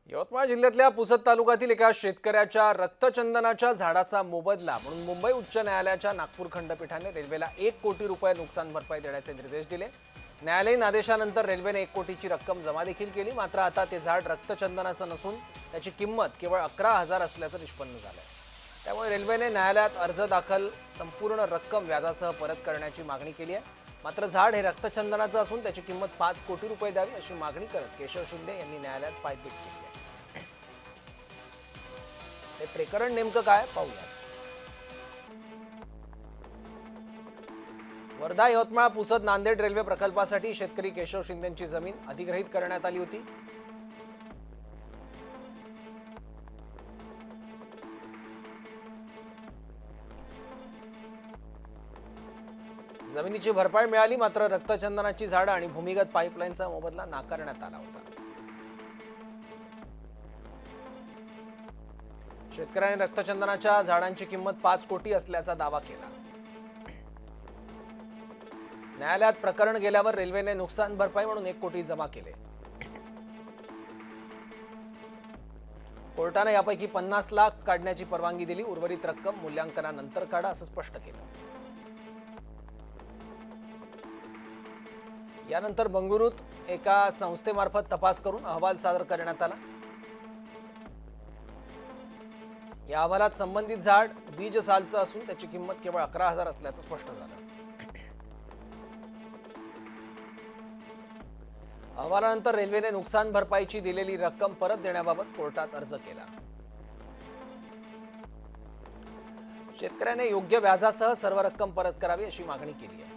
यवतमाळ जिल्ह्यातल्या पुसद तालुक्यातील एका शेतकऱ्याच्या रक्तचंदनाच्या झाडाचा मोबदला म्हणून मुंबई उच्च न्यायालयाच्या नागपूर खंडपीठाने रेल्वेला 1 कोटी रुपये नुकसान भरपाई देण्याचे निर्देश दिले। न्यायालयीन आदेशानंतर रेल्वेने 1 कोटीची रक्कम जमा देखील केली, मात्र आता ते झाड रक्तचंदनाचं नसून त्याची किंमत केवळ 11,000 असल्याचं निष्पन्न झालंय। त्यामुळे रेल्वेने न्यायालयात अर्ज दाखल संपूर्ण रक्कम व्याजासह परत करण्याची मागणी केली आहे। मात्र झाड हे रक्तचंदनाचं असून त्याची किंमत 5 कोटी रुपये द्यावी अशी मागणी करत केशव शिंदे यांनी न्यायालयात पायपीट केली आहे। हे प्रकरण नेमकं काय पाहूया। वर्धा यवतमाळ पुसद नांदेड रेल्वे प्रकल्पासाठी शेतकरी केशव शिंदेंची जमीन अधिग्रहित करण्यात आली होती। जमिनीची भरपाई मिळाली, मात्र रक्तचंदनाची झाडं आणि भूमिगत पाईपलाईनचा मोबदला नाकारण्यात आला होता। शेतकऱ्याने रक्तचंदनाच्या झाडांची किंमत 5 कोटी असल्याचा दावा केला। न्यायालयात प्रकरण गेल्यावर रेल्वेने नुकसान भरपाई म्हणून 1 कोटी जमा केले। कोर्टाने यापैकी 50 लाख काढण्याची परवानगी दिली, उर्वरित रक्कम मूल्यांकनानंतर काढा असं स्पष्ट केलं। यानंतर बंगळुरूत एका संस्थेमार्फत तपास करून अहवाल सादर करण्यात आला। या अहवालात संबंधित झाड बीज सालचं असून त्याची किंमत केवळ 11,000 असल्याचं स्पष्ट झालं। अहवालानंतर रेल्वेने नुकसान भरपाईची दिलेली रक्कम परत देण्याबाबत कोर्टात अर्ज केला। शेतकऱ्याने योग्य व्याजासह सर्व रक्कम परत करावी अशी मागणी केली आहे।